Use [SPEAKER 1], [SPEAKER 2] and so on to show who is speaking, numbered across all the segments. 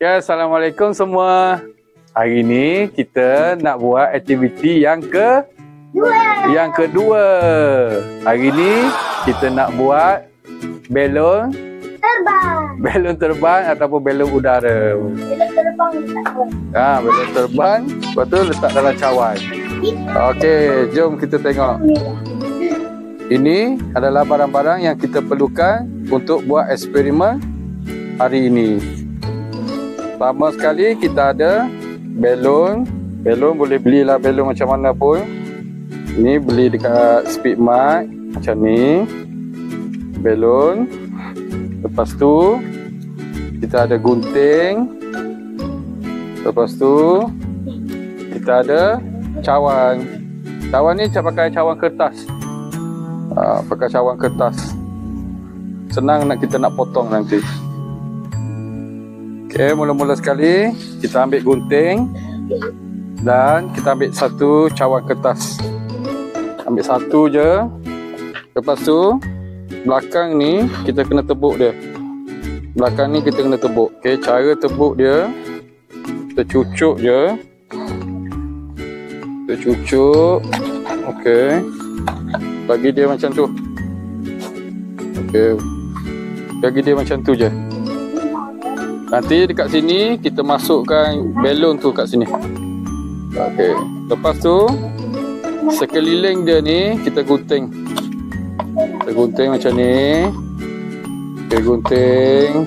[SPEAKER 1] Okay, Assalamualaikum semua. Hari ni kita nak buat aktiviti yang kedua. Hari ni kita nak buat belon terbang ataupun belon udara.
[SPEAKER 2] Belon terbang
[SPEAKER 1] Belon terbang, lepas tu letak dalam cawan. Okey, jom kita tengok. Ini adalah barang-barang yang kita perlukan untuk buat eksperimen hari ini. Pertama sekali kita ada belon. Belon boleh belilah belon macam mana pun. Ini beli dekat Speedmart macam ni. Belon. Lepas tu kita ada gunting. Lepas tu kita ada cawan. Cawan ni saya pakai cawan kertas. Pakai cawan kertas. Senang kita nak potong nanti. Okey, mula-mula sekali kita ambil gunting dan kita ambil satu cawan kertas. Ambil satu je. Lepas tu belakang ni kita kena tebuk dia. Belakang ni kita kena tebuk. Okey, cara tebuk dia kita cucuk je. Kita cucuk. Okey. Bagi dia macam tu. Okey. Bagi dia macam tu je. Nanti dekat sini kita masukkan belon tu kat sini. Okey. Lepas tu sekeliling dia ni kita gunting. Kita gunting macam ni. Kita gunting.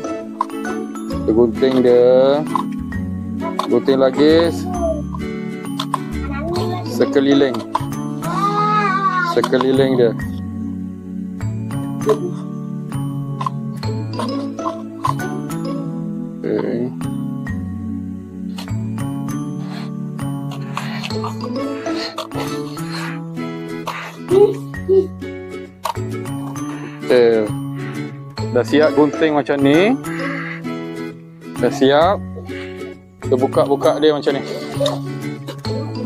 [SPEAKER 1] Kita gunting dia. Gunting lagi. Sekeliling. Sekeliling dia. Okay. Okay. Dah siap gunting macam ni. Dah siap. Kita buka-buka dia macam ni.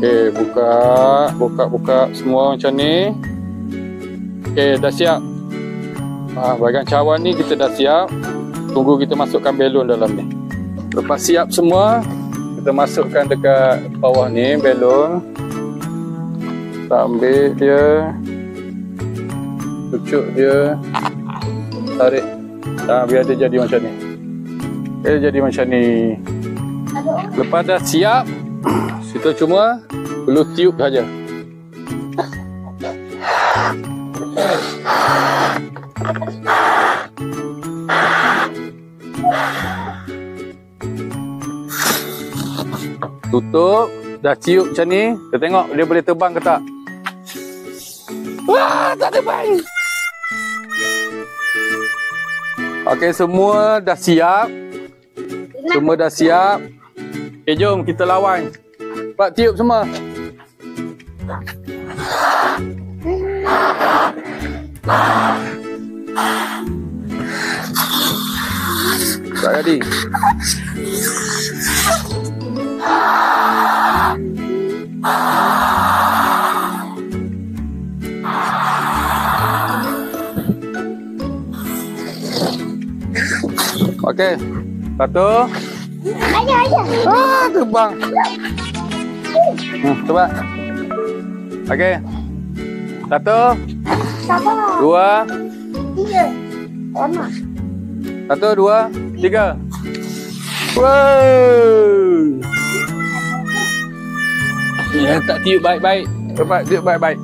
[SPEAKER 1] Okay, buka semua macam ni. Okay, dah siap. Bahagian cawan ni kita dah siap. Tunggu kita masukkan belon dalam ni. Lepas siap semua, kita masukkan dekat bawah ni belon. Kita ambil dia. Cucuk dia. Tarik. Biar dia jadi macam ni. Dia jadi macam ni. Lepas dah siap, kita cuma perlu tiup saja. Tutup. Dah tiup macam ni. Kita tengok dia boleh terbang ke tak. Wah, tak terbang. Okey, semua dah siap. Semua dah siap. Okay, jom kita lawan. Cepat tiup semua. Tak jadi. Okey. Satu. Ayah. Terbang. Coba. Okey. Satu. Dua.
[SPEAKER 2] Tiga. Lama.
[SPEAKER 1] Satu, dua, tiga. Wow. Ya, tak tiup baik-baik. Cepat tiup baik-baik.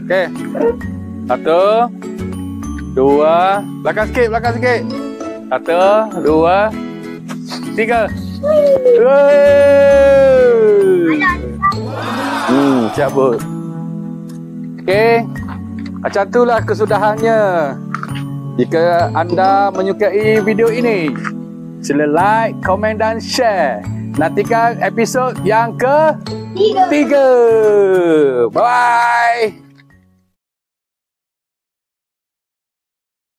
[SPEAKER 1] Okey. Satu, dua, belakang sikit. Satu, dua, tiga. Cabut. Okey. Macam itulah kesudahannya. Jika anda menyukai video ini, sila like, komen dan share. Nantikan episod yang ke-3.